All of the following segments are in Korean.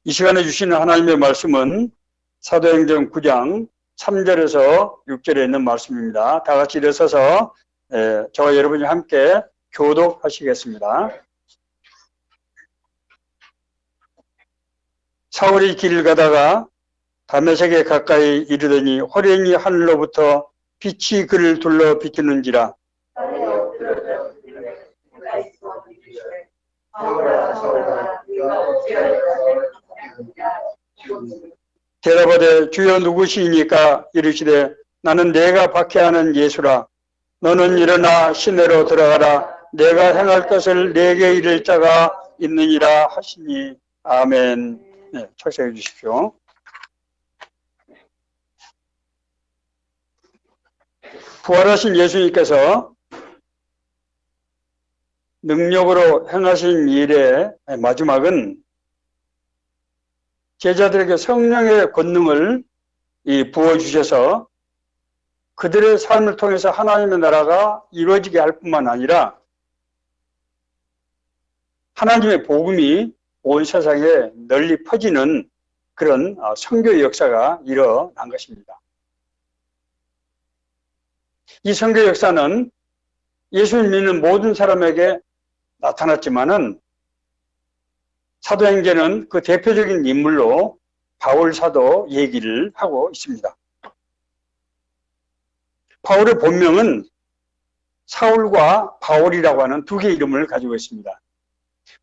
이 시간에 주시는 하나님의 말씀은 사도행전 9장 3절에서 6절에 있는 말씀입니다. 다 같이 일어서서 저와 여러분이 함께 교독하시겠습니다. 사울이 길을 가다가 다메섹에 가까이 이르더니 호련히 하늘로부터 빛이 그를 둘러 비추는지라. 대답하되 주여 누구시니까? 이르시되 나는 내가 박해하는 예수라. 너는 일어나 시내로 들어가라. 내가 행할 것을 내게 이를 자가 있느니라 하시니. 아멘. 네, 착석해 주십시오. 부활하신 예수님께서 능력으로 행하신 일의 마지막은 제자들에게 성령의 권능을 부어주셔서 그들의 삶을 통해서 하나님의 나라가 이루어지게 할 뿐만 아니라 하나님의 복음이 온 세상에 널리 퍼지는 그런 선교의 역사가 일어난 것입니다. 이 선교 역사는 예수를 믿는 모든 사람에게 나타났지만은 사도행전은 그 대표적인 인물로 바울 사도 얘기를 하고 있습니다. 바울의 본명은 사울과 바울이라고 하는 두 개의 이름을 가지고 있습니다.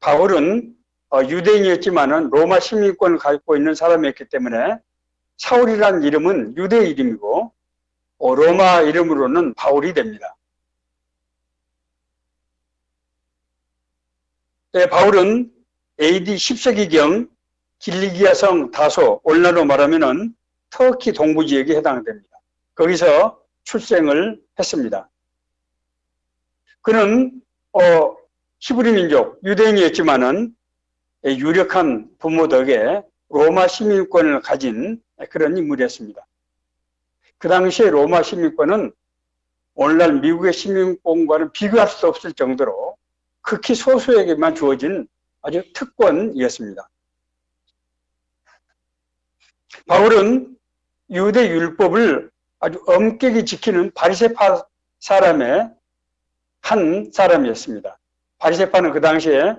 바울은 유대인이었지만은 로마 시민권을 갖고 있는 사람이었기 때문에 사울이라는 이름은 유대 이름이고 로마 이름으로는 바울이 됩니다. 바울은 AD 10세기경 길리기아성 다소, 오늘날로 말하면은 터키 동부 지역에 해당됩니다. 거기서 출생을 했습니다. 그는 히브리 민족 유대인이었지만은 유력한 부모 덕에 로마 시민권을 가진 그런 인물이었습니다. 그 당시에 로마 시민권은 오늘날 미국의 시민권과는 비교할 수 없을 정도로 극히 소수에게만 주어진 아주 특권이었습니다. 바울은 유대 율법을 아주 엄격히 지키는 바리새파 사람의 한 사람이었습니다. 바리새파는 그 당시에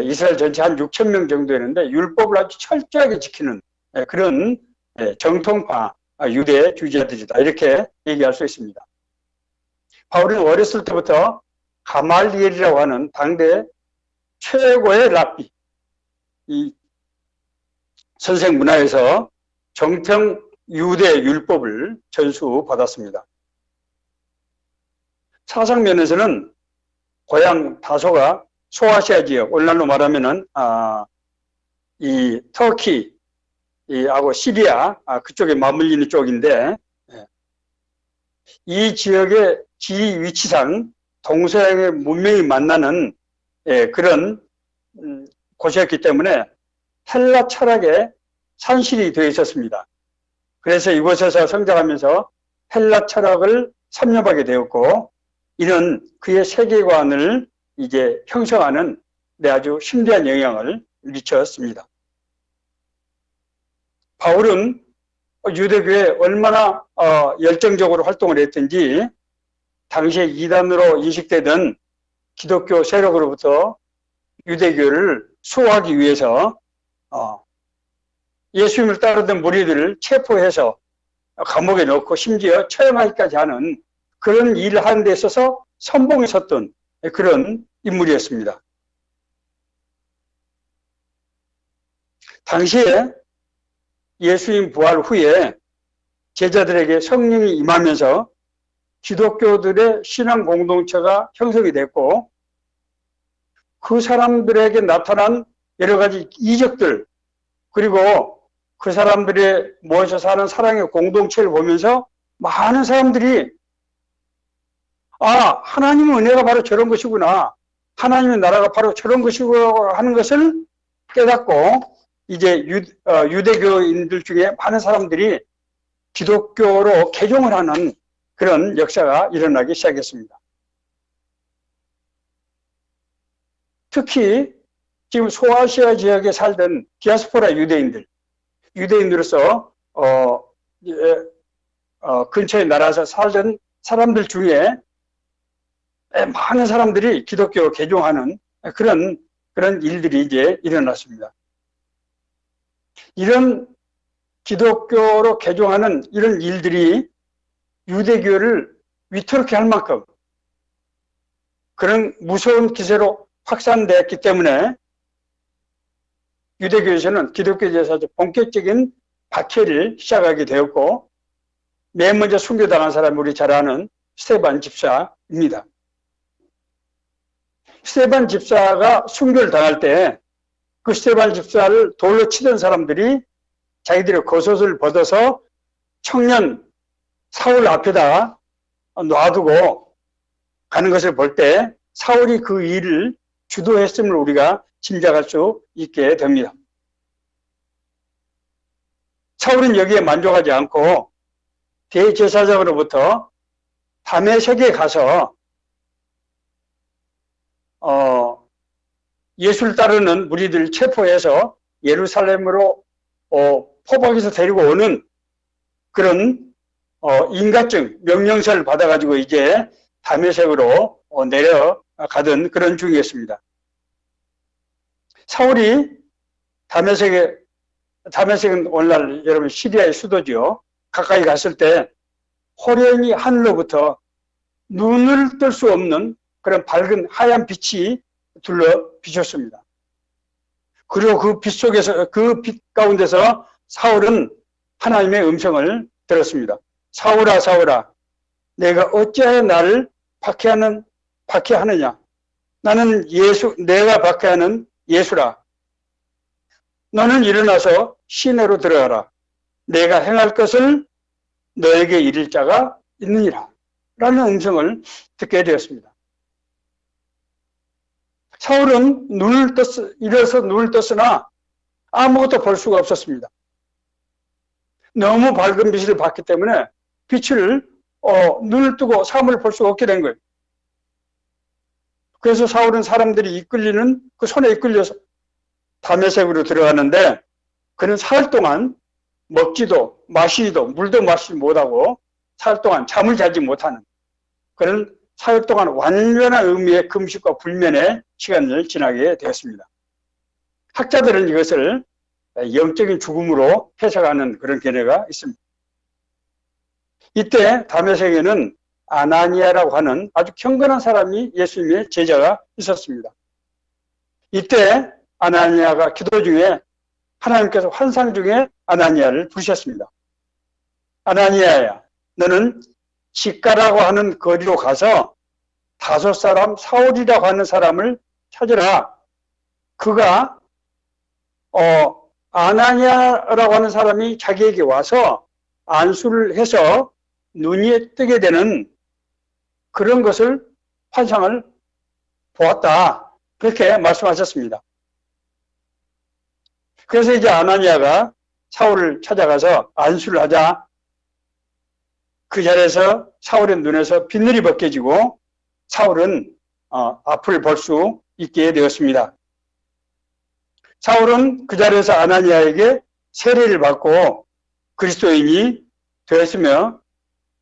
이스라엘 전체 한 6,000명 정도였는데 율법을 아주 철저하게 지키는 그런 정통파 유대 주지자들이다, 이렇게 얘기할 수 있습니다. 바울은 어렸을 때부터 가말리엘이라고 하는 당대 최고의 랍비, 이 선생 문화에서 정통 유대 율법을 전수받았습니다. 사상 면에서는 고향 다소가 소아시아 지역, 오늘날로 말하면은 이 터키 하고 시리아 그쪽에 맞물리는 쪽인데, 이 지역의 지위 위치상 동서양의 문명이 만나는 그런 곳이었기 때문에 헬라 철학에 산실이 되어 있었습니다. 그래서 이곳에서 성장하면서 헬라 철학을 섭렵하게 되었고, 이는 그의 세계관을 이제 형성하는 아주 심대한 영향을 미쳤습니다. 바울은 유대교에 얼마나 열정적으로 활동을 했든지 당시에 이단으로 인식되던 기독교 세력으로부터 유대교를 수호하기 위해서 예수님을 따르던 무리들을 체포해서 감옥에 넣고 심지어 처형하기까지 하는 그런 일을 하는 데 있어서 선봉에 섰던 그런 인물이었습니다. 당시에 예수님 부활 후에 제자들에게 성령이 임하면서 기독교들의 신앙 공동체가 형성이 됐고, 그 사람들에게 나타난 여러 가지 이적들, 그리고 그 사람들이 모여서 사는 사랑의 공동체를 보면서 많은 사람들이 하나님의 은혜가 바로 저런 것이구나, 하나님의 나라가 바로 저런 것이구나 하는 것을 깨닫고, 이제 유대교인들 중에 많은 사람들이 기독교로 개종을 하는 그런 역사가 일어나기 시작했습니다. 특히 지금 소아시아 지역에 살던 디아스포라 유대인으로서 근처에 나라에서 살던 사람들 중에 많은 사람들이 기독교로 개종하는 그런 일들이 이제 일어났습니다. 이런 기독교로 개종하는 이런 일들이 유대교를 위태롭게 할 만큼 그런 무서운 기세로 확산되었기 때문에 유대교에서는 기독교에서 본격적인 박해를 시작하게 되었고, 맨 먼저 순교당한 사람이 우리 잘 아는 스데반 집사입니다. 스데반 집사가 순교를 당할 때 그 스데반 집사를 돌로 치던 사람들이 자기들의 겉옷을 벗어서 청년 사울 앞에다 놔두고 가는 것을 볼 때 사울이 그 일을 주도했음을 우리가 짐작할 수 있게 됩니다. 사울은 여기에 만족하지 않고 대제사장으로부터 다메섹에 가서 예수를 따르는 무리들을 체포해서 예루살렘으로 포박해서 데리고 오는 그런 인가증, 명령서를 받아가지고 이제 다메섹으로 내려가던 그런 중이었습니다. 사울이 다메섹은 오늘날 여러분 시리아의 수도죠. 가까이 갔을 때 호련히 하늘로부터 눈을 뜰 수 없는 그런 밝은 하얀 빛이 둘러 비쳤습니다. 그리고 그 빛 속에서, 그 빛 가운데서 사울은 하나님의 음성을 들었습니다. 사울아, 사울아, 내가 어찌하여 나를 박해하느냐? 나는 내가 박해하는 예수라. 너는 일어나서 시내로 들어가라. 내가 행할 것을 너에게 이를 자가 있느니라. 라는 음성을 듣게 되었습니다. 사울은 일어서 눈을 떴으나 아무것도 볼 수가 없었습니다. 너무 밝은 빛을 봤기 때문에 눈을 뜨고 사물을 볼 수가 없게 된 거예요. 그래서 사울은 사람들이 이끌리는 그 손에 이끌려서 다메섹으로 들어가는데, 그는 사흘 동안 먹지도 마시지도 물도 마시지 못하고 사흘 동안 잠을 자지 못하는 그런 사흘 동안 완전한 의미의 금식과 불면의 시간을 지나게 되었습니다. 학자들은 이것을 영적인 죽음으로 해석하는 그런 견해가 있습니다. 이때 다메섹에는 아나니아라고 하는 아주 경건한 사람이 예수님의 제자가 있었습니다. 이때 아나니아가 기도 중에 하나님께서 환상 중에 아나니아를 부르셨습니다. 아나니아야, 너는 직가라고 하는 거리로 가서 5 사람 사울이라고 하는 사람을 찾으라. 그가 아나니아라고 하는 사람이 자기에게 와서 안수를 해서 눈이 뜨게 되는 그런 것을 환상을 보았다. 그렇게 말씀하셨습니다. 그래서 이제 아나니아가 사울을 찾아가서 안수를 하자 그 자리에서 사울의 눈에서 빛들이 벗겨지고 사울은 앞을 볼 수 있게 되었습니다. 사울은 그 자리에서 아나니아에게 세례를 받고 그리스도인이 되었으며,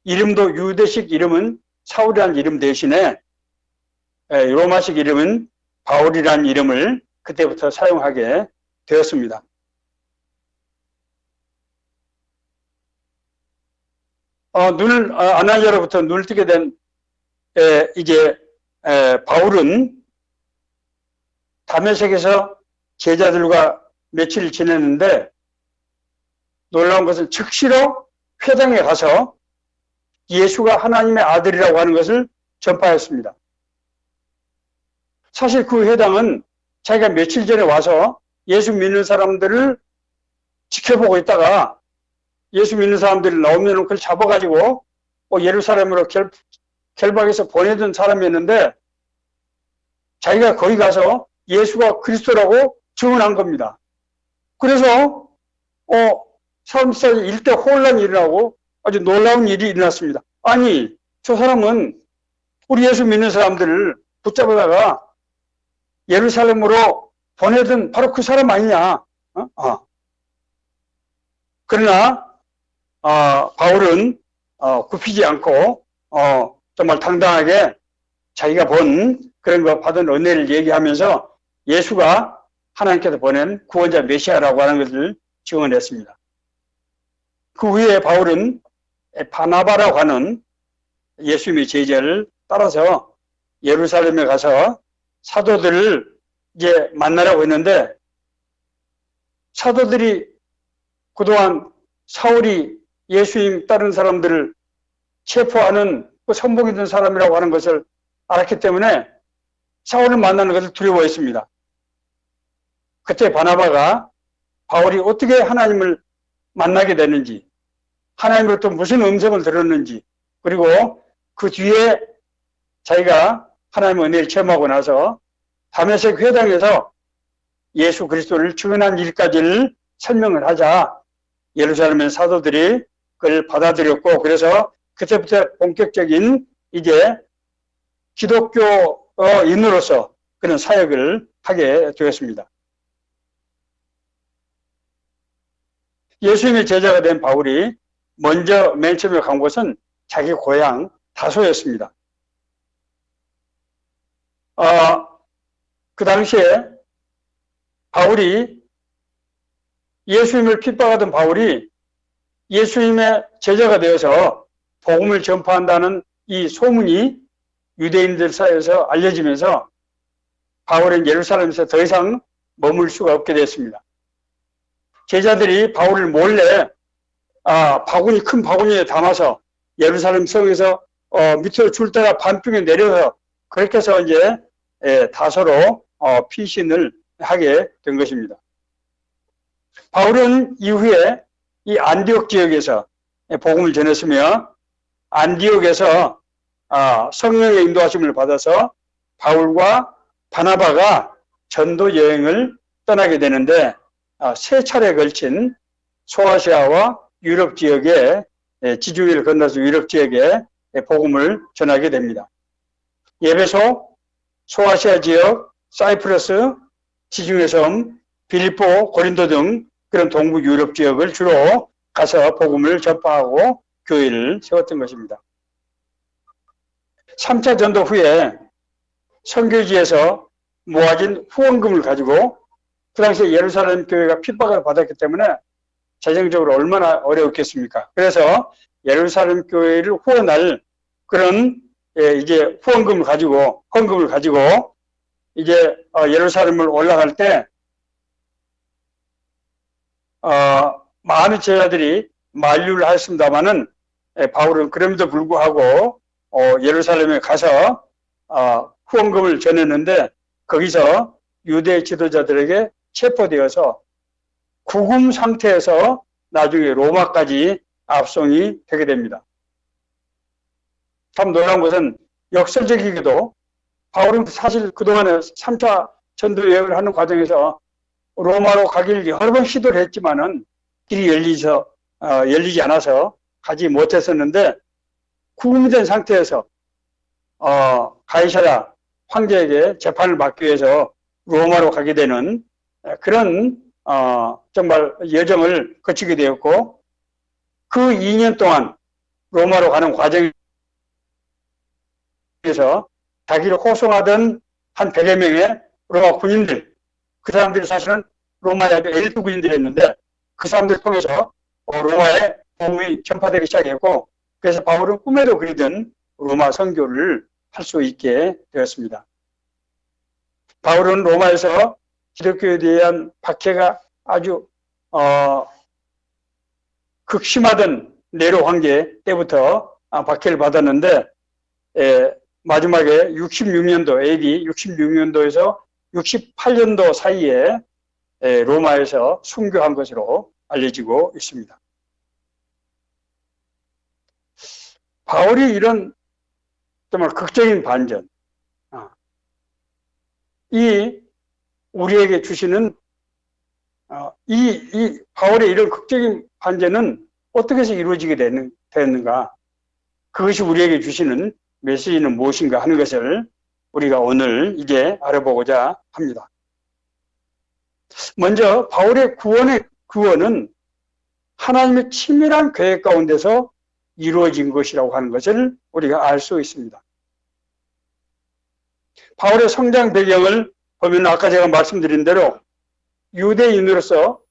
이름도 유대식 이름은 사울이라는 이름 대신에 로마식 이름은 바울이라는 이름을 그때부터 사용하게 되었습니다. 아나니아로부터 눈을 뜨게 된 이제 바울은 다메섹에서 제자들과 며칠 지냈는데, 놀라운 것은 즉시로 회당에 가서 예수가 하나님의 아들이라고 하는 것을 전파했습니다. 사실 그 회당은 자기가 며칠 전에 와서 예수 믿는 사람들을 지켜보고 있다가 예수 믿는 사람들이 나오면 그걸 잡아가지고 예루살렘으로 결박해서 보내던 사람이었는데, 자기가 거기 가서 예수가 그리스도라고 증언한 겁니다. 그래서 사람들 사이에 일대 혼란이 일어나고 아주 놀라운 일이 일어났습니다. 아니, 저 사람은 우리 예수 믿는 사람들을 붙잡아다가 예루살렘으로 보내던 바로 그 사람 아니냐. 그러나 바울은 굽히지 않고 정말 당당하게 자기가 본 그런 거 받은 은혜를 얘기하면서 예수가 하나님께서 보낸 구원자 메시아라고 하는 것을 증언했습니다. 그 후에 바울은 바나바라고 하는 예수님의 제자를 따라서 예루살렘에 가서 사도들을 이제 만나라고 했는데, 사도들이 그동안 사울이 예수님 따른 사람들을 체포하는 그 선봉이 된 사람이라고 하는 것을 알았기 때문에 사울을 만나는 것을 두려워했습니다. 그때 바나바가 바울이 어떻게 하나님을 만나게 됐는지, 하나님으로부터 무슨 음성을 들었는지, 그리고 그 뒤에 자기가 하나님의 은혜를 체험하고 나서 다메섹 회당에서 예수 그리스도를 증언한 일까지를 설명을 하자 예루살렘의 사도들이 그걸 받아들였고, 그래서 그때부터 본격적인 이제 기독교인으로서 그런 사역을 하게 되었습니다. 예수님의 제자가 된 바울이 먼저 맨 처음에 간 곳은 자기 고향 다소였습니다. 그 당시에 바울이 예수님을 핍박하던 바울이 예수님의 제자가 되어서 복음을 전파한다는 이 소문이 유대인들 사이에서 알려지면서 바울은 예루살렘에서 더 이상 머물 수가 없게 됐습니다. 제자들이 바울을 몰래 큰 바구니에 담아서 예루살렘 성에서 밑으로 줄 때가 밤중에 내려서 그렇게 해서 이제 다소로 피신을 하게 된 것입니다. 바울은 이후에 이 안디옥 지역에서 복음을 전했으며, 안디옥에서 성령의 인도하심을 받아서 바울과 바나바가 전도 여행을 떠나게 되는데, 세 차례에 걸친 소아시아와 유럽 지역에, 지중해를 건너서 유럽 지역에 복음을 전하게 됩니다. 에베소, 소아시아 지역, 사이프러스, 지중해 섬, 빌립보, 고린도 등 그런 동부 유럽 지역을 주로 가서 복음을 전파하고 교회를 세웠던 것입니다. 3차 전도 후에 선교지에서 모아진 후원금을 가지고, 그 당시에 예루살렘 교회가 핍박을 받았기 때문에 재정적으로 얼마나 어려웠겠습니까? 그래서 예루살렘 교회를 후원할 그런 이제 헌금을 가지고 이제 예루살렘을 올라갈 때 많은 제자들이 만류를 하였습니다마는 바울은 그럼에도 불구하고 예루살렘에 가서 후원금을 전했는데, 거기서 유대 지도자들에게 체포되어서 구금 상태에서 나중에 로마까지 압송이 되게 됩니다. 참 놀라운 것은 역설적이게도 바울은 사실 그동안에 3차 전도 여행을 하는 과정에서 로마로 가기를 여러 번 시도를 했지만은 길이 열리지 않아서 가지 못했었는데, 구금이 된 상태에서 가이사랴 황제에게 재판을 받기 위해서 로마로 가게 되는 그런 정말 여정을 거치게 되었고, 그 2년 동안 로마로 가는 과정에서 자기를 호송하던 한 100여 명의 로마 군인들, 그 사람들이 사실은 로마의 아주 엘리트 군인들이었는데, 그 사람들을 통해서 로마에 복음이 전파되기 시작했고, 그래서 바울은 꿈에도 그리던 로마 선교를 할 수 있게 되었습니다. 바울은 로마에서 기독교에 대한 박해가 아주 극심하던 네로 황제 때부터 박해를 받았는데, 마지막에 66년도 AD 66년도에서 68년도 사이에 로마에서 순교한 것으로 알려지고 있습니다. 바울이 이런 정말 극적인 반전, 이 우리에게 주시는 이 바울의 이런 극적인 반전은 어떻게 해서 이루어지게 되었는가? 그것이 우리에게 주시는 메시지는 무엇인가 하는 것을 우리가 오늘 이제 알아보고자 합니다. 먼저 바울의 구원은 하나님의 치밀한 계획 가운데서 이루어진 것이라고 하는 것을 우리가 알 수 있습니다. 바울의 성장 배경을 보면 아까 제가 말씀드린 대로 유대인으로서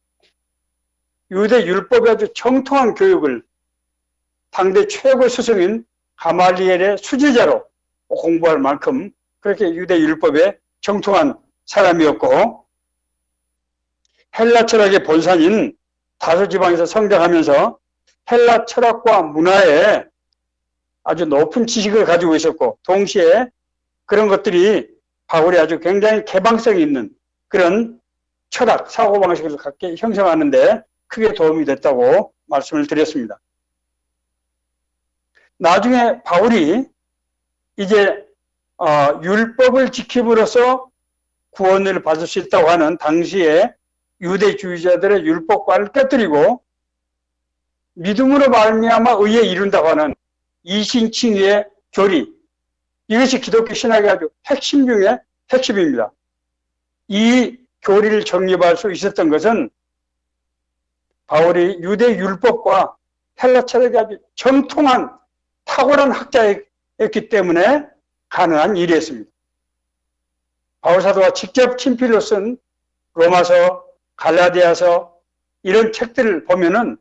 유대 율법의 아주 정통한 교육을 당대 최고 스승인 가말리엘의 수제자로 공부할 만큼 그렇게 유대 율법에 정통한 사람이었고, 헬라 철학의 본산인 다소 지방에서 성장하면서 헬라 철학과 문화에 아주 높은 지식을 가지고 있었고, 동시에 그런 것들이 바울이 아주 굉장히 개방성이 있는 그런 철학, 사고방식을 갖게 형성하는데 크게 도움이 됐다고 말씀을 드렸습니다. 나중에 바울이 이제 율법을 지킴으로써 구원을 받을 수 있다고 하는 당시에 유대주의자들의 율법관을 깨뜨리고 믿음으로 말미암아 의에 이룬다고 하는 이신칭의의 교리, 이것이 기독교 신학의 아주 핵심 중에 핵심입니다. 이 교리를 정립할 수 있었던 것은 바울이 유대 율법과 헬라 철학의 아주 정통한 탁월한 학자였기 때문에 가능한 일이었습니다. 바울 사도가 직접 친필로 쓴 로마서, 갈라디아서 이런 책들을 보면은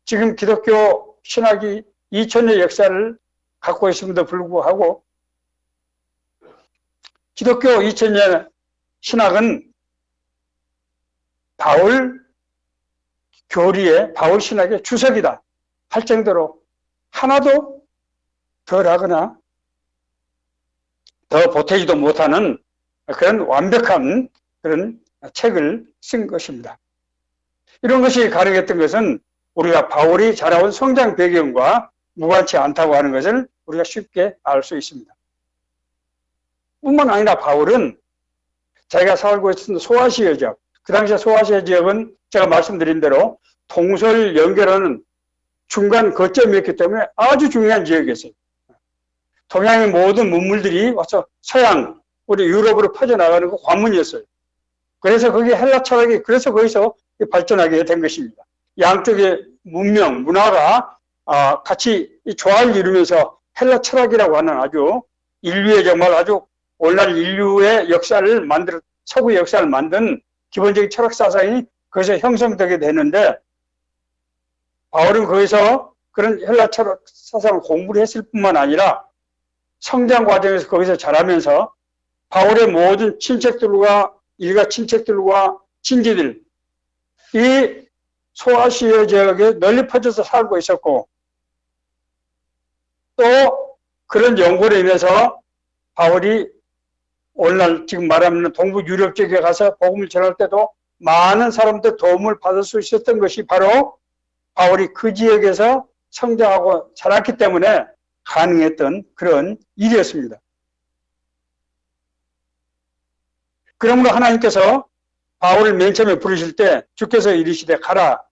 지금 기독교 신학이 2000년 역사를 갖고 있음에도 불구하고 기독교 2000년 신학은 바울 교리의 바울 신학의 주석이다 할 정도로 하나도 덜하거나 더 보태지도 못하는 그런 완벽한 그런 책을 쓴 것입니다. 이런 것이 가능했던 것은 우리가 바울이 자라온 성장 배경과 무관치 않다고 하는 것을 우리가 쉽게 알 수 있습니다. 뿐만 아니라 바울은 자기가 살고 있었던 소아시아 지역, 그 당시에 소아시아 지역은 제가 말씀드린 대로 동서를 연결하는 중간 거점이었기 때문에 아주 중요한 지역이었어요. 동양의 모든 문물들이 와서 서양, 우리 유럽으로 퍼져나가는 그 관문이었어요. 그래서 거기 헬라 철학이 그래서 거기서 발전하게 된 것입니다. 양쪽의 문명, 문화가 같이 조화를 이루면서 헬라 철학이라고 하는 아주 인류의 정말 아주 오늘날 인류의 역사를 서구의 역사를 만든 기본적인 철학 사상이 거기서 형성되게 되는데, 바울은 거기서 그런 헬라 철학 사상을 공부를 했을 뿐만 아니라 성장 과정에서 거기서 자라면서 바울의 모든 친척들과 일가 친척들과 친지들, 이 소아시아 지역에 널리 퍼져서 살고 있었고, 또 그런 연구로 인해서 바울이 오늘날 지금 말하는 동부 유럽 지역에 가서 복음을 전할 때도 많은 사람들 도움을 받을 수 있었던 것이 바로 바울이 그 지역에서 성장하고 자랐기 때문에 가능했던 그런 일이었습니다. 그러므로 하나님께서 바울을 맨 처음에 부르실 때 주께서 이르시되 가라,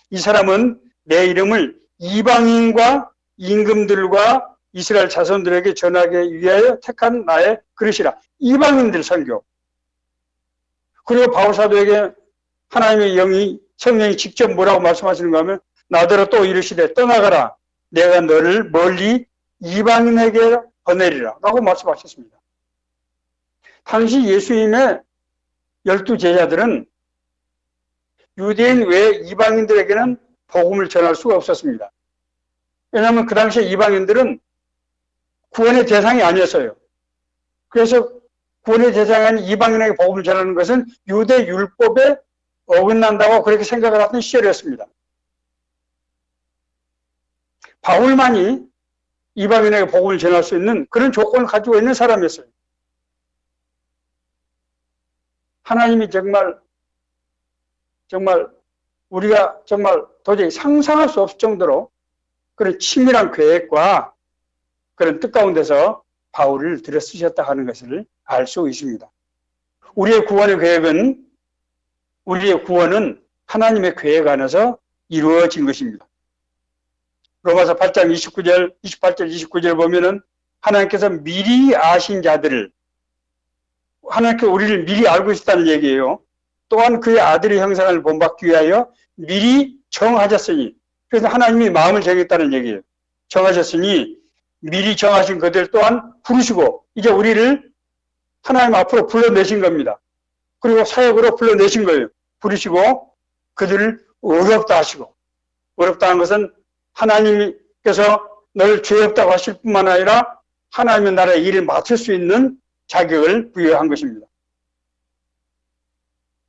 이 사람은 내 이름을 이방인과 임금들과 이스라엘 자손들에게 전하기 위하여 택한 나의 그릇이라. 이방인들 선교. 그리고 바울 사도에게 하나님의 영이, 성령이 직접 뭐라고 말씀하시는가 하면 나더러 또 이르시되 떠나가라, 내가 너를 멀리 이방인에게 보내리라 라고 말씀하셨습니다. 당시 예수님의 12제자들은 유대인 외 이방인들에게는 복음을 전할 수가 없었습니다. 왜냐하면 그 당시에 이방인들은 구원의 대상이 아니었어요. 그래서 구원의 대상이 아닌 이방인에게 복음을 전하는 것은 유대 율법에 어긋난다고 그렇게 생각을 하던 시절이었습니다. 바울만이 이방인에게 복음을 전할 수 있는 그런 조건을 가지고 있는 사람이었어요. 하나님이 정말 우리가 정말 도저히 상상할 수 없을 정도로 그런 치밀한 계획과 그런 뜻 가운데서 바울을 들여 쓰셨다 하는 것을 알 수 있습니다. 우리의 구원은 하나님의 계획 안에서 이루어진 것입니다. 로마서 8장 28절, 29절 보면은 하나님께서 미리 아신 자들을, 하나님께서 우리를 미리 알고 있었다는 얘기예요. 또한 그의 아들의 형상을 본받기 위하여 미리 정하셨으니, 그래서 하나님이 마음을 정했다는 얘기예요. 정하셨으니 미리 정하신 그들 또한 부르시고 이제 우리를 하나님 앞으로 불러내신 겁니다. 그리고 사역으로 불러내신 거예요. 부르시고 그들을 의롭다 하시고, 의롭다 하는 것은 하나님께서 너를 죄 없다고 하실 뿐만 아니라 하나님의 나라의 일을 맡을 수 있는 자격을 부여한 것입니다.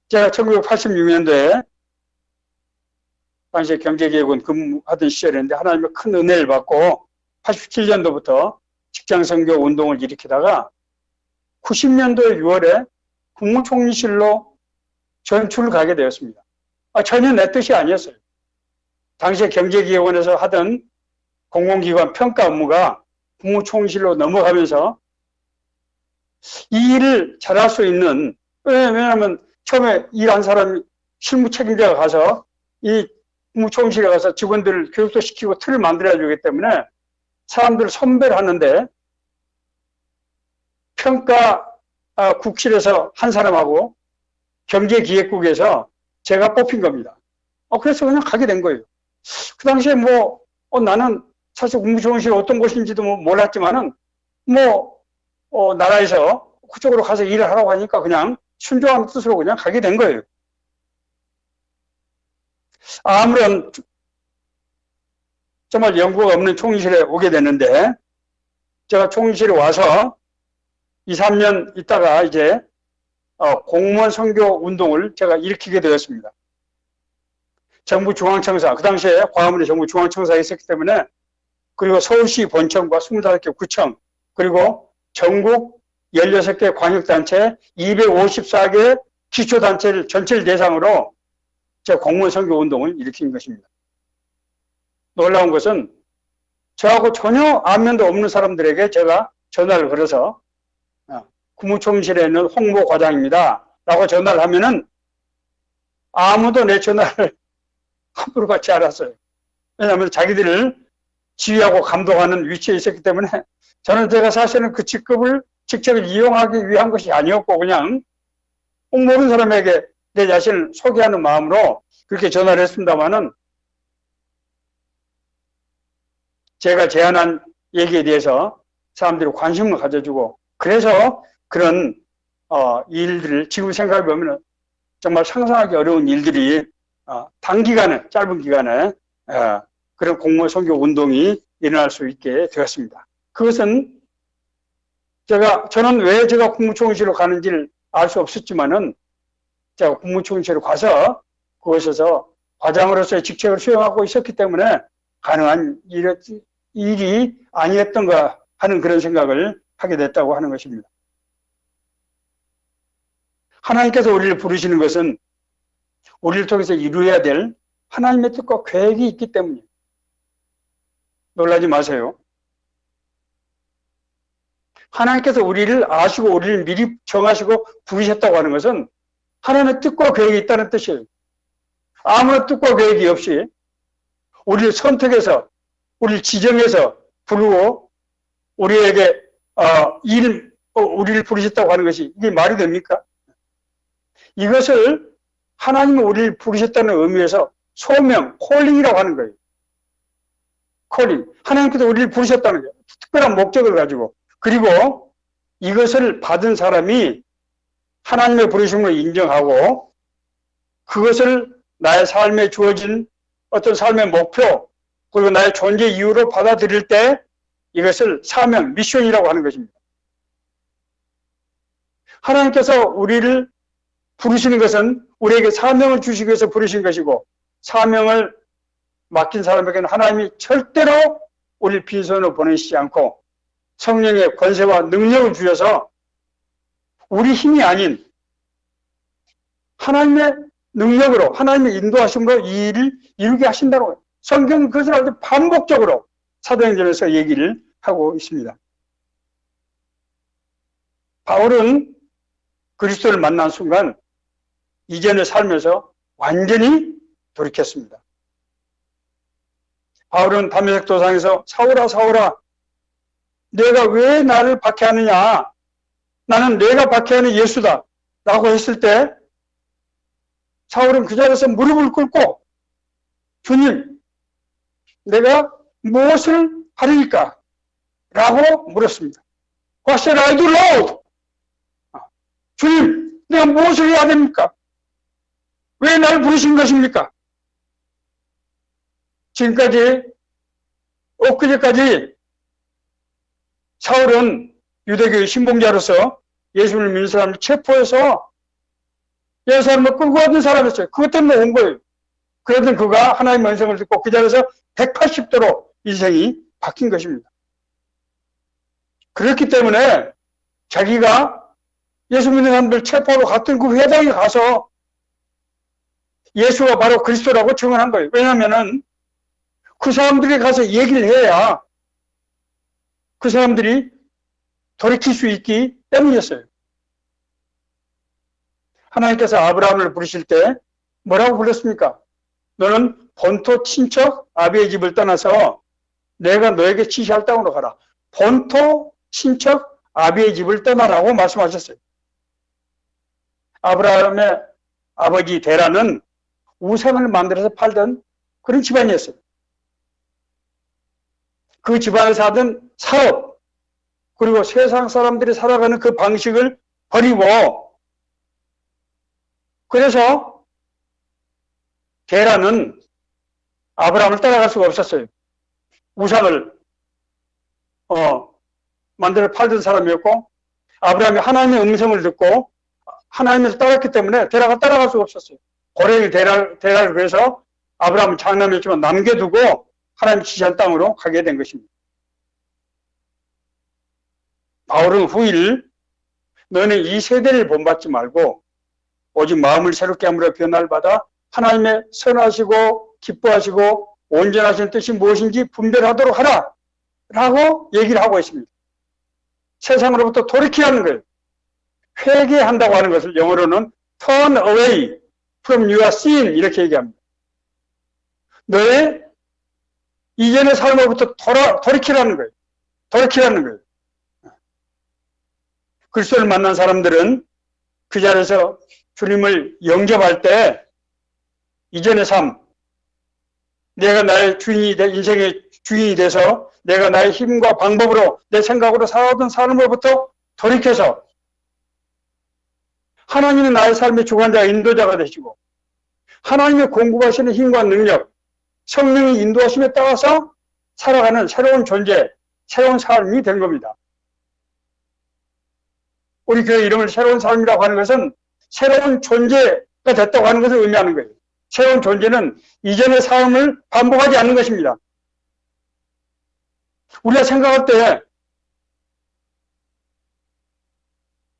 제가 1986년도에 당시에 경제개혁원 근무하던 시절이었는데 하나님의 큰 은혜를 받고 87년도부터 직장선교 운동을 일으키다가 90년도 6월에 국무총리실로 전출을 가게 되었습니다. 전혀 내 뜻이 아니었어요. 당시에 경제개혁원에서 하던 공공기관 평가 업무가 국무총리실로 넘어가면서 이 일을 잘할 수 있는, 왜냐하면 처음에 일한 사람이 실무 책임자가 가서 이 국무총리실에 가서 직원들을 교육도 시키고 틀을 만들어야 되기 때문에 사람들을 선별하는데 평가 국실에서 한 사람하고 경제기획국에서 제가 뽑힌 겁니다. 그래서 그냥 가게 된 거예요. 그 당시에 나는 사실 국무총리실 어떤 곳인지도 몰랐지만은 나라에서 그쪽으로 가서 일을 하라고 하니까 그냥 순종하는 뜻으로 그냥 가게 된 거예요. 아무런 정말 연구가 없는 총리실에 오게 됐는데 제가 총리실에 와서 2, 3년 있다가 이제 공무원 선교 운동을 제가 일으키게 되었습니다. 정부 중앙청사, 그 당시에 광화문에 정부 중앙청사가 있었기 때문에, 그리고 서울시 본청과 25개 구청, 그리고 전국 16개 광역단체, 254개 기초단체를 전체를 대상으로 제가 공무원 선교 운동을 일으킨 것입니다. 놀라운 것은 저하고 전혀 안면도 없는 사람들에게 제가 전화를 걸어서 국무총리실에 있는 홍보과장입니다 라고 전화를 하면은 아무도 내 전화를 함부로 받지 않았어요. 왜냐하면 자기들을 지휘하고 감독하는 위치에 있었기 때문에 제가 사실은 그 직급을 직접 이용하기 위한 것이 아니었고 그냥 모르는 사람에게 내 자신을 소개하는 마음으로 그렇게 전화를 했습니다마는 제가 제안한 얘기에 대해서 사람들이 관심을 가져주고, 그래서 그런 일들을 지금 생각해보면 정말 상상하기 어려운 일들이 단기간에, 짧은 기간에 그런 공무원 선교 운동이 일어날 수 있게 되었습니다. 그것은 저는 왜 제가 국무총리실로 가는지를 알 수 없었지만은 제가 국무총리실로 가서 그곳에서 과장으로서의 직책을 수행하고 있었기 때문에 가능한 일이 아니었던가 하는 그런 생각을 하게 됐다고 하는 것입니다. 하나님께서 우리를 부르시는 것은 우리를 통해서 이루어야 될 하나님의 뜻과 계획이 있기 때문이에요. 놀라지 마세요. 하나님께서 우리를 아시고 우리를 미리 정하시고 부르셨다고 하는 것은 하나님의 뜻과 계획이 있다는 뜻이에요. 아무런 뜻과 계획이 없이 우리를 선택해서 우리를 지정해서 부르고 우리에게 우리를 부르셨다고 하는 것이 이게 말이 됩니까? 이것을 하나님은 우리를 부르셨다는 의미에서 소명, 콜링이라고 하는 거예요. 콜링. 하나님께서 우리를 부르셨다는 거예요. 특별한 목적을 가지고. 그리고 이것을 받은 사람이 하나님의 부르심을 인정하고 그것을 나의 삶에 주어진 어떤 삶의 목표, 그리고 나의 존재 이유로 받아들일 때 이것을 사명, 미션이라고 하는 것입니다. 하나님께서 우리를 부르시는 것은 우리에게 사명을 주시기 위해서 부르신 것이고, 사명을 맡긴 사람에게는 하나님이 절대로 우리를 빈손으로 보내시지 않고 성령의 권세와 능력을 주셔서 우리 힘이 아닌 하나님의 능력으로, 하나님의 인도하심으로 이 일을 이루게 하신다고 성경은 그것을 아주 반복적으로 사도행전에서 얘기를 하고 있습니다. 바울은 그리스도를 만난 순간 이전의 삶에서 완전히 돌이켰습니다. 바울은 다메섹 도상에서 사울아 사울아 내가 왜 나를 박해하느냐, 나는 내가 박해하는 예수다 라고 했을 때 사울은 그 자리에서 무릎을 꿇고 주님, 내가 무엇을 하리까? 라고 물었습니다. What shall I do, Lord? 주님, 내가 무엇을 해야 됩니까? 왜 날 부르신 것입니까? 지금까지, 엊그제까지 사울은 유대교의 신봉자로서 예수를 믿는 사람을 체포해서 예수님을 끌고 가던 사람이었어요. 그것 때문에 온 거예요. 그러던 그가 하나님의 음성을 듣고 그 자리에서 180도로 인생이 바뀐 것입니다. 그렇기 때문에 자기가 예수 믿는 사람들 체포하러 갔던 그 회당에 가서 예수가 바로 그리스도라고 증언한 거예요. 왜냐하면은 그 사람들이 가서 얘기를 해야 그 사람들이 돌이킬 수 있기 때문이었어요. 하나님께서 아브라함을 부르실 때 뭐라고 불렀습니까? 너는 본토 친척 아비의 집을 떠나서 내가 너에게 지시할 땅으로 가라. 본토 친척 아비의 집을 떠나라고 말씀하셨어요. 아브라함의 아버지 데라는 우상을 만들어서 팔던 그런 집안이었어요. 그 집안에서 하던 사업, 그리고 세상 사람들이 살아가는 그 방식을 버리고, 그래서 데라는 아브라함을 따라갈 수가 없었어요. 우상을 만들어 팔던 사람이었고, 아브라함이 하나님의 음성을 듣고 하나님을 따랐기 때문에 데라가 따라갈 수가 없었어요. 고레일 데라를 그래서 아브라함은 장남이었지만 남겨두고 하나님 지시한 땅으로 가게 된 것입니다. 바울은 후일 너는 이 세대를 본받지 말고 오직 마음을 새롭게 함으로 변화를 받아 하나님의 선하시고 기뻐하시고 온전하신 뜻이 무엇인지 분별하도록 하라 라고 얘기를 하고 있습니다. 세상으로부터 돌이키라는 거예요. 회개한다고 하는 것을 영어로는 turn away from your sin 이렇게 얘기합니다. 너의 이전의 삶으로부터 돌이키라는 거예요. 돌이키라는 거예요. 그리스도를 만난 사람들은 그 자리에서 주님을 영접할 때 이전의 삶, 내가 나의 주인이 돼, 인생의 주인이 돼서 내가 나의 힘과 방법으로 내 생각으로 살아오던 삶으로부터 돌이켜서 하나님은 나의 삶의 주관자와 인도자가 되시고 하나님의 공급하시는 힘과 능력, 성령의 인도하심에 따라서 살아가는 새로운 존재, 새로운 삶이 된 겁니다. 우리 교회 이름을 새로운 삶이라고 하는 것은 새로운 존재가 됐다고 하는 것을 의미하는 거예요. 새로운 존재는 이전의 삶을 반복하지 않는 것입니다. 우리가 생각할 때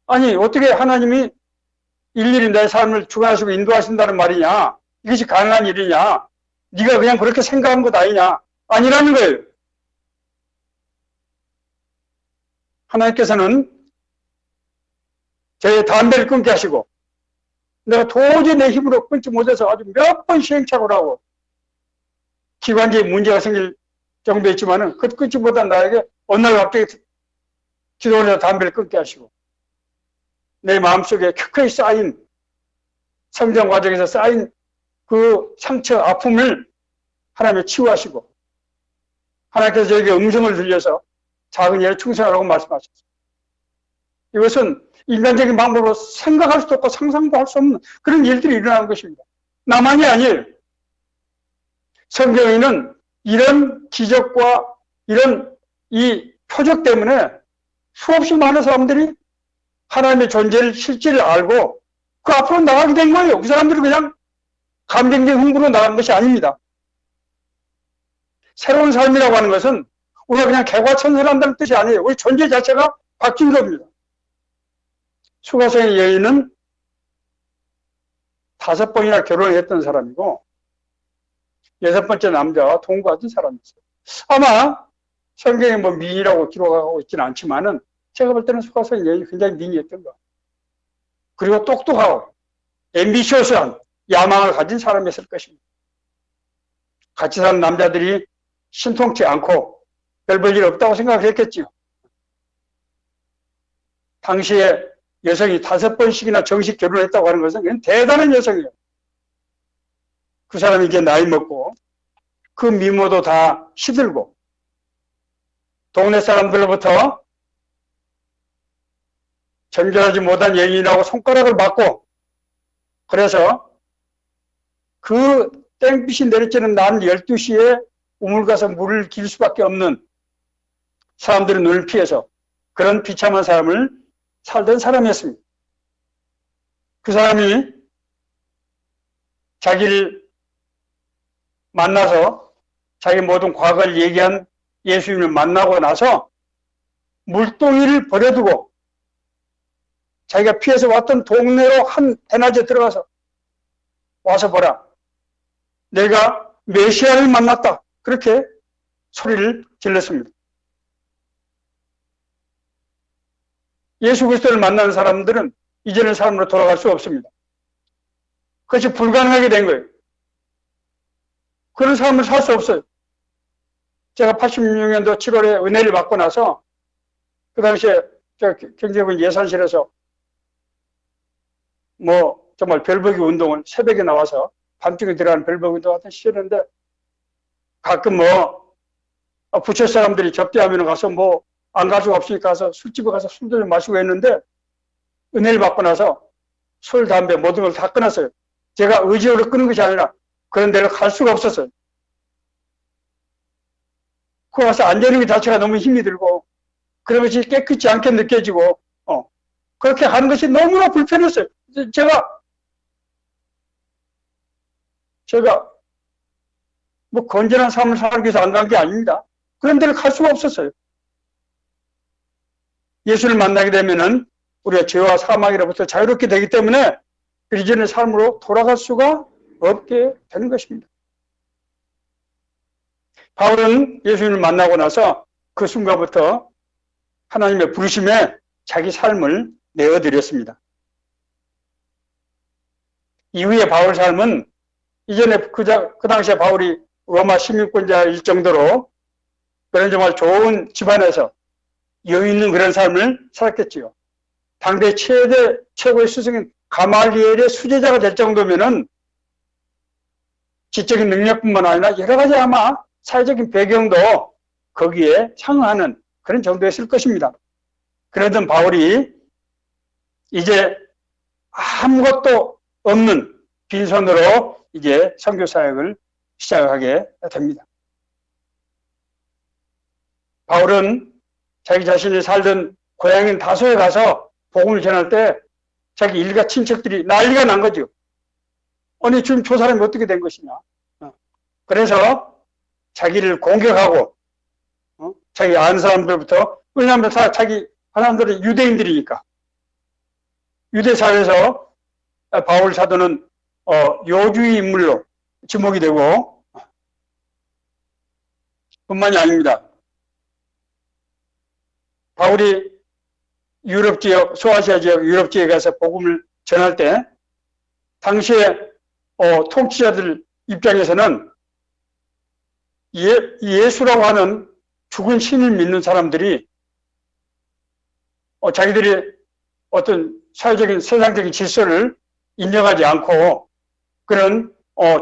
아니 어떻게 하나님이 일일이 내 삶을 주관하시고 인도하신다는 말이냐? 이것이 가능한 일이냐? 네가 그냥 그렇게 생각한 것 아니냐? 아니라는 거예요. 하나님께서는 저의 담배를 끊게 하시고 내가 도저히 내 힘으로 끊지 못해서 아주 몇 번 시행착오를 하고 기관지에 문제가 생길 정도였지만은 그 끊지 못한 나에게 어느 날 갑자기 기도를 해서 담배를 끊게 하시고 내 마음속에 켜켜이 쌓인 성장 과정에서 쌓인 그 상처, 아픔을 하나님이 치유하시고 하나님께서 저에게 음성을 들려서 작은 일에 충성하라고 말씀하셨어요. 이것은 인간적인 방법으로 생각할 수도 없고 상상도 할 수 없는 그런 일들이 일어나는 것입니다. 나만이 아니에요. 성경에는 이런 기적과 이런 이 표적 때문에 수없이 많은 사람들이 하나님의 존재를 실질을 알고 그 앞으로 나가게 된 거예요. 그 사람들은 그냥 감정적인 흥분으로 나간 것이 아닙니다. 새로운 삶이라고 하는 것은 우리가 그냥 개과천선한다는 뜻이 아니에요. 우리 존재 자체가 바뀐 겁니다. 수가성의 여인은 5번이나 결혼을 했던 사람이고 6번째 남자와 동거하던 사람이었어요. 아마 성경에 뭐 미인이라고 기록하고 있지는 않지만은 제가 볼 때는 수가성의 여인이 굉장히 미인이었던 거. 그리고 똑똑하고 앰비셔스한 야망을 가진 사람이었을 것입니다. 같이 사는 남자들이 신통치 않고 별 볼 일 없다고 생각했겠지요. 당시에 여성이 5번씩이나 정식 결혼했다고 하는 것은 그냥 대단한 여성이에요. 그 사람이 이제 나이 먹고 그 미모도 다 시들고 동네 사람들로부터 정결하지 못한 여인이라고 손가락을 맞고, 그래서 그 땡빛이 내리쬐는 낮 12시에 우물 가서 물을 길 수밖에 없는 사람들의 눈을 피해서 그런 비참한 삶을 살던 사람이었습니다. 그 사람이 자기를 만나서 자기 모든 과거를 얘기한 예수님을 만나고 나서 물동이를 버려두고 자기가 피해서 왔던 동네로 한 대낮에 들어가서 와서 보라, 내가 메시아를 만났다, 그렇게 소리를 질렀습니다. 예수 그리스도를 만나는 사람들은 이전의 삶으로 돌아갈 수 없습니다. 그것이 불가능하게 된 거예요. 그런 삶을 살 수 없어요. 제가 86년도 7월에 은혜를 받고 나서 그 당시에 경제부 예산실에서 정말 별보기 운동을 새벽에 나와서 밤중에 들어가는 별보기 운동 같은 시절인데, 가끔 부처 사람들이 접대하면 가서 안 갈 수가 없으니까 가서 술집에 가서 술도 좀 마시고 했는데, 은혜를 받고 나서 술, 담배 모든 걸 다 끊었어요. 제가 의지로 끊은 것이 아니라 그런 데를 갈 수가 없었어요. 그 가서 앉아있는 게 자체가 너무 힘이 들고 그런 것이 깨끗이 않게 느껴지고 그렇게 하는 것이 너무나 불편했어요. 제가 건전한 삶을 살기 위해서 안 간 게 아닙니다. 그런 데를 갈 수가 없었어요. 예수를 만나게 되면은 우리가 죄와 사망으로부터 자유롭게 되기 때문에 그 이전의 삶으로 돌아갈 수가 없게 되는 것입니다. 바울은 예수님을 만나고 나서 그 순간부터 하나님의 부르심에 자기 삶을 내어드렸습니다. 이후에 바울 삶은 이전에 그 당시에 바울이 로마 시민권자일 정도로 그런 정말 좋은 집안에서 여유 있는 그런 삶을 살았겠지요. 당대 최고의 스승인 가말리엘의 수제자가 될 정도면은 지적인 능력뿐만 아니라 여러 가지 아마 사회적인 배경도 거기에 상응하는 그런 정도였을 것입니다. 그러던 바울이 이제 아무것도 없는 빈손으로 이제 선교 사역을 시작하게 됩니다. 바울은 자기 자신이 살던 고향인 다소에 가서 복음을 전할 때 자기 일가 친척들이 난리가 난 거죠. 아니 지금 저 사람이 어떻게 된 것이냐. 그래서 자기를 공격하고 자기 아는 사람들부터, 왜냐하면 자기 사람들은 유대인들이니까 유대 사회에서 바울 사도는 요주의 인물로 지목이 되고, 뿐만이 아닙니다. 바울이 유럽 지역, 소아시아 지역 유럽 지역에 가서 복음을 전할 때 당시에 통치자들 입장에서는 예수라고 하는 죽은 신을 믿는 사람들이 자기들이 어떤 사회적인 세상적인 질서를 인정하지 않고 그런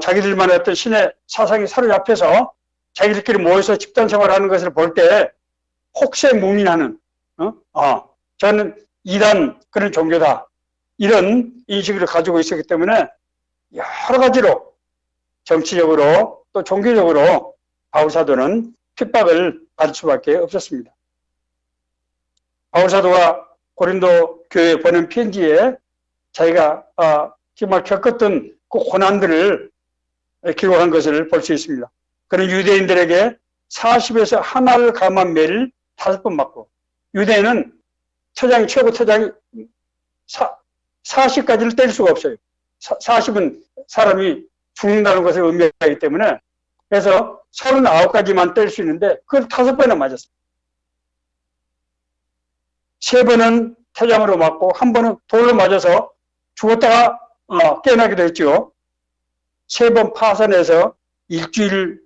자기들만의 어떤 신의 사상이 사로잡혀서 자기들끼리 모여서 집단 생활하는 것을 볼 때 혹세무민하는 저는 이단 그런 종교다, 이런 인식을 가지고 있었기 때문에 여러 가지로 정치적으로 또 종교적으로 바울 사도는 핍박을 받을 수밖에 없었습니다. 바울 사도가 고린도 교회에 보낸 편지에 자기가 정말 겪었던 그 고난들을 기록한 것을 볼 수 있습니다. 그는 유대인들에게 40에서 하나를 감한 매를 5번 맞고, 유대인은 최고 처장이 40까지를 뗄 수가 없어요. 40은 사람이 죽는다는 것을 의미하기 때문에, 그래서 39가지만 뗄 수 있는데 그걸 5번이나 맞았어요. 3번은 태장으로 맞고 1번은 돌로 맞아서 죽었다가 깨어나기도 했죠. 3번 파산해서 일주일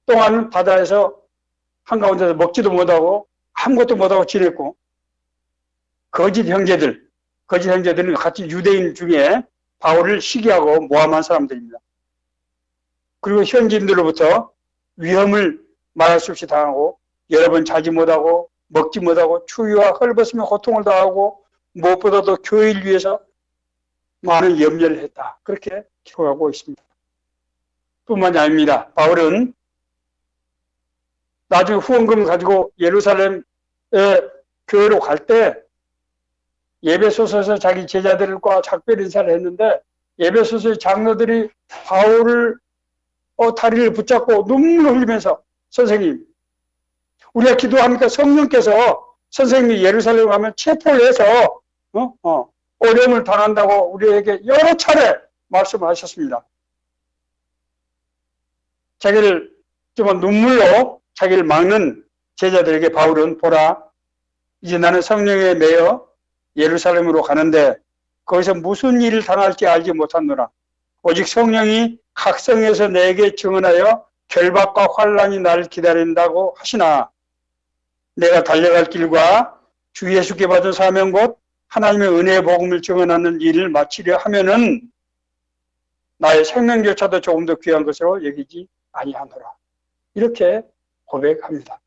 동안 바다에서 한가운데서 먹지도 못하고 아무것도 못하고 지냈고, 거짓 형제들은 같이 유대인 중에 바울을 시기하고 모함한 사람들입니다. 그리고 현지인들로부터 위험을 말할 수 없이 당하고 여러 번 자지 못하고 먹지 못하고 추위와 헐벗으며 고통을 당하고 무엇보다도 교회를 위해서 많은 염려를 했다. 그렇게 기록하고 있습니다. 뿐만이 아닙니다. 바울은 나중에 후원금을 가지고 예루살렘에 교회로 갈 때 예배소서에서 자기 제자들과 작별 인사를 했는데 예배소서의 장로들이 바울을 다리를 붙잡고 눈물을 흘리면서 선생님, 우리가 기도하니까 성령께서 선생님이 예루살렘 가면 체포를 해서 어려움을 당한다고 우리에게 여러 차례 말씀하셨습니다. 자기를 좀 눈물로 자기를 막는 제자들에게 바울은 보라, 이제 나는 성령에 매여 예루살렘으로 가는데 거기서 무슨 일을 당할지 알지 못하노라. 오직 성령이 각성에서 내게 증언하여 결박과 환난이 나를 기다린다고 하시나 내가 달려갈 길과 주 예수께 받은 사명 곧 하나님의 은혜의 복음을 증언하는 일을 마치려 하면은 나의 생명조차도 조금 더 귀한 것으로 여기지 아니하노라. 이렇게 고백합니다.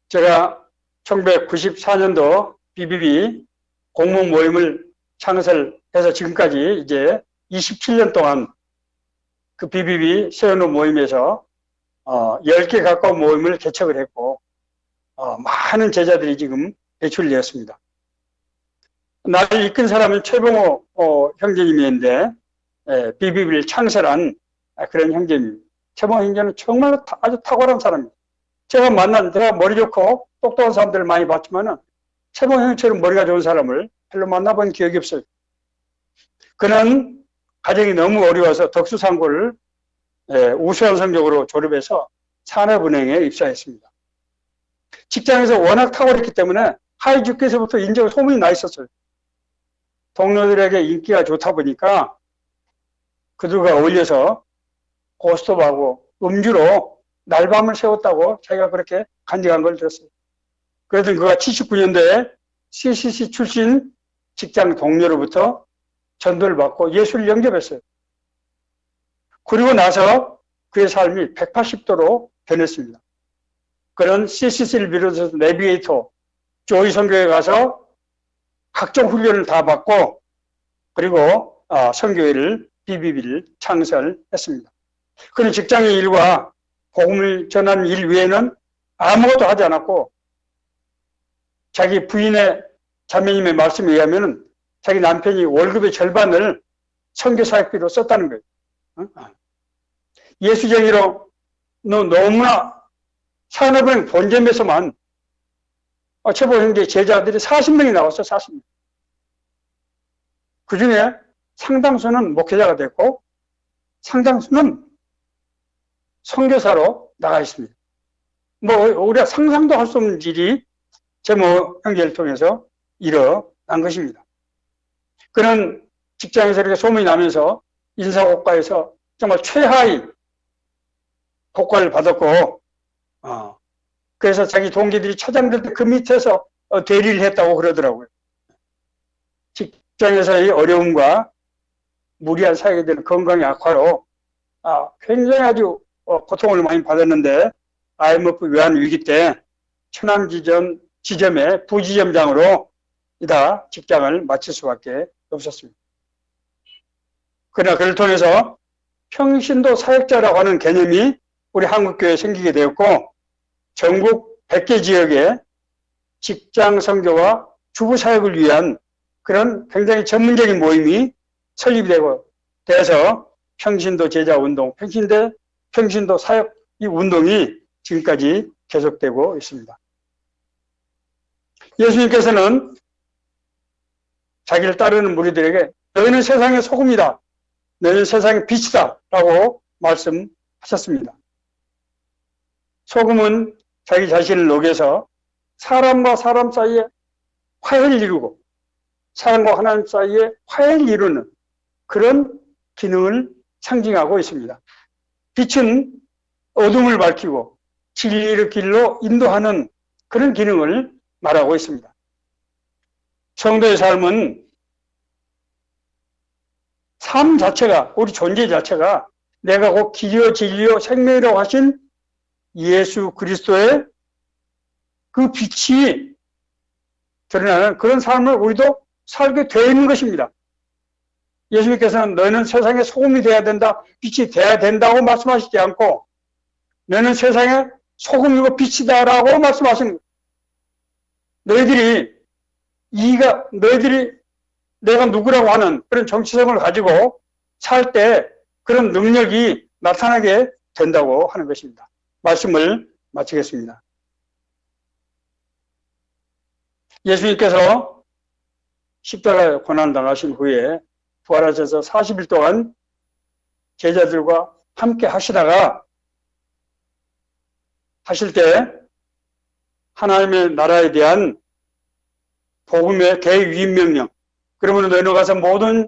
제가 1994년도 BBB 공무 모임을 창설해서 지금까지 이제 27년 동안 그 BBB 세워놓은 모임에서 10개 가까운 모임을 개척을 했고 많은 제자들이 지금 배출되었습니다. 나를 이끈 사람은 최봉호 형제님인데 BBB를 창설한 그런 형제입니다. 최봉호 형제는 정말 아주 탁월한 사람입니다. 제가 머리 좋고 똑똑한 사람들을 많이 봤지만은 최봉호 형처럼 머리가 좋은 사람을 별로 만나본 기억이 없어요. 그는 가정이 너무 어려워서 덕수상고를 우수한 성적으로 졸업해서 산업은행에 입사했습니다. 직장에서 워낙 탁월했기 때문에 하이주께서부터 인적 소문이 나 있었어요. 동료들에게 인기가 좋다 보니까 그들과 어울려서 고스톱하고 음주로 날밤을 새웠다고 자기가 그렇게 간증한 걸 들었어요. 그래도 그가 79년도에 CCC 출신 직장 동료로부터 전도를 받고 예수를 영접했어요. 그리고 나서 그의 삶이 180도로 변했습니다. 그런 CCC를 비롯해서 내비게이터, 조이 선교에 가서 각종 훈련을 다 받고 그리고 선교회를 BBB를 창설했습니다. 그는 직장의 일과 복음을 전하는 일 외에는 아무것도 하지 않았고 자기 부인의 자매님의 말씀에 의하면 자기 남편이 월급의 절반을 선교사역비로 썼다는 거예요. 예수쟁이로 너무나 산업은행 본점에서만 최보 형제 제자들이 40명이 나왔어. 40명. 그 중에 상당수는 목회자가 됐고 상당수는 선교사로 나가 있습니다. 우리가 상상도 할 수 없는 일이 제모 형제를 통해서 일어난 것입니다. 그는 직장에서 이렇게 소문이 나면서 인사고과에서 정말 최하위 고과를 받았고, 그래서 자기 동기들이 차장될 때 그 밑에서 대리를 했다고 그러더라고요. 직장에서의 어려움과 무리한 사역에 대한 건강의 악화로 굉장히 아주 고통을 많이 받았는데 IMF 외환 위기 때 천안지점의 부지점장으로 이다 직장을 마칠 수밖에 없었습니다. 그러나 그를 통해서 평신도 사역자라고 하는 개념이 우리 한국교회에 생기게 되었고 전국 100개 지역에 직장 선교와 주부 사역을 위한 그런 굉장히 전문적인 모임이 설립이 돼서 평신도 제자 운동, 평신도 사역 이 운동이 지금까지 계속되고 있습니다. 예수님께서는 자기를 따르는 무리들에게 너희는 세상의 소금이다. 너희는 세상의 빛이다. 라고 말씀하셨습니다. 소금은 자기 자신을 녹여서 사람과 사람 사이에 화해를 이루고 사람과 하나님 사이에 화해를 이루는 그런 기능을 상징하고 있습니다. 빛은 어둠을 밝히고 진리의 길로 인도하는 그런 기능을 말하고 있습니다. 성도의 삶은 삶 자체가, 우리 존재 자체가 내가 곧 길이요 진리요 생명이라고 하신 예수 그리스도의 그 빛이 드러나는 그런 삶을 우리도 살게 되어 있는 것입니다. 예수님께서는 너는 세상의 소금이 되어야 된다, 빛이 되어야 된다고 말씀하시지 않고 너는 세상의 소금이고 빛이다라고 말씀하시는 거예요. 너희들이 내가 누구라고 하는 그런 정체성을 가지고 살 때 그런 능력이 나타나게 된다고 하는 것입니다. 말씀을 마치겠습니다. 예수님께서 십자가에 고난을 당하신 후에 부활하셔서 40일 동안 제자들과 함께 하실 때 하나님의 나라에 대한 복음의 대위임명령, 그러면 너희는 가서 모든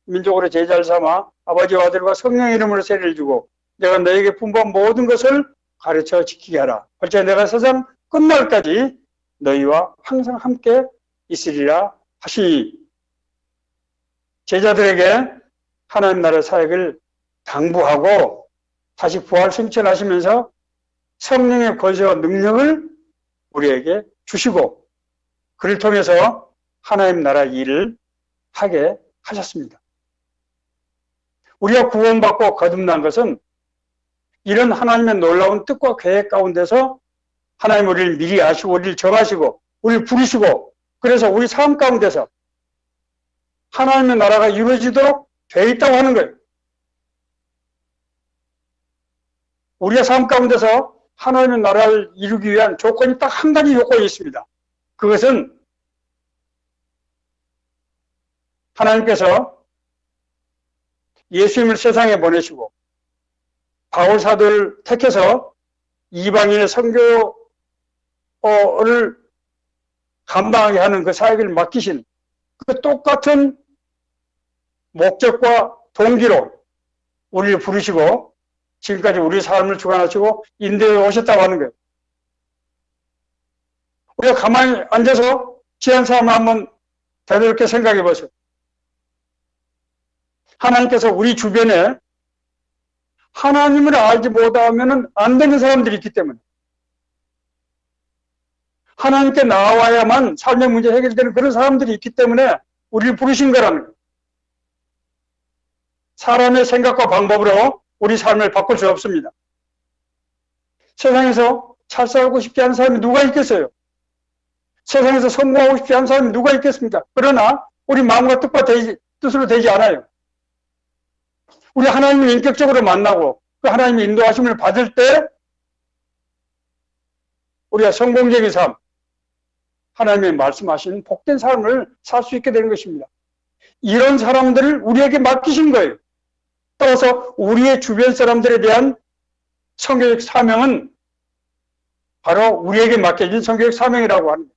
민족으로 제자를 삼아 아버지와 아들과 성령의 이름으로 세례를 주고 내가 너에게 분부한 모든 것을 가르쳐 지키게 하라. 어째 내가 세상 끝날까지 너희와 항상 함께 있으리라 하시니 제자들에게 하나님 나라 사역을 당부하고 다시 부활 승천하시면서 성령의 권세와 능력을 우리에게 주시고 그를 통해서 하나님 나라 일을 하게 하셨습니다. 우리가 구원받고 거듭난 것은 이런 하나님의 놀라운 뜻과 계획 가운데서 하나님 우리를 미리 아시고 우리를 정하시고 우리를 부르시고 그래서 우리 삶 가운데서 하나님의 나라가 이루어지도록 되어 있다고 하는 거예요. 우리의 삶 가운데서 하나님의 나라를 이루기 위한 조건이 딱 한 가지 요건이 있습니다. 그것은 하나님께서 예수님을 세상에 보내시고 바울 사도를 택해서 이방인의 선교를 감당하게 하는 그 사역을 맡기신 그 똑같은 목적과 동기로 우리를 부르시고 지금까지 우리 삶을 주관하시고 인도해 오셨다고 하는 거예요. 우리가 가만히 앉아서 지한 사람 한번 되돌이켜 생각해 보세요. 하나님께서 우리 주변에 하나님을 알지 못하면 안 되는 사람들이 있기 때문에 하나님께 나와야만 삶의 문제 해결되는 그런 사람들이 있기 때문에 우리를 부르신 거라는 거예요. 사람의 생각과 방법으로 우리 삶을 바꿀 수 없습니다. 세상에서 잘 살고 싶지 않은 사람이 누가 있겠어요? 세상에서 성공하고 싶지 않은 사람이 누가 있겠습니까? 그러나 우리 마음과 뜻으로 되지 않아요. 우리 하나님을 인격적으로 만나고 그 하나님의 인도하심을 받을 때 우리가 성공적인 삶, 하나님의 말씀하신 복된 삶을 살 수 있게 되는 것입니다. 이런 사람들을 우리에게 맡기신 거예요. 따라서 우리의 주변 사람들에 대한 성교적 사명은 바로 우리에게 맡겨진 성교적 사명이라고 합니다.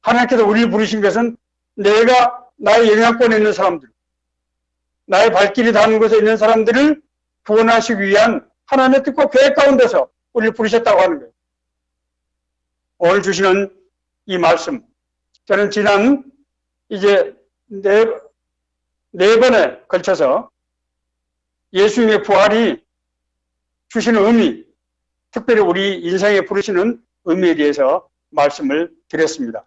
하나님께서 우리를 부르신 것은 내가 나의 영향권에 있는 사람들, 나의 발길이 닿는 곳에 있는 사람들을 구원하시기 위한 하나님의 뜻과 계획 가운데서 우리를 부르셨다고 하는 거예요. 오늘 주시는 이 말씀, 저는 지난 이제 네 번에 걸쳐서 예수님의 부활이 주시는 의미, 특별히 우리 인생에 부르시는 의미에 대해서 말씀을 드렸습니다.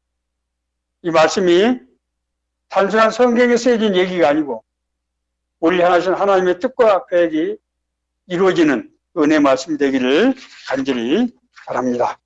이 말씀이 단순한 성경에 쓰여진 얘기가 아니고 우리 향하신 하나님의 뜻과 계획이 이루어지는 은혜 말씀이 되기를 간절히 바랍니다.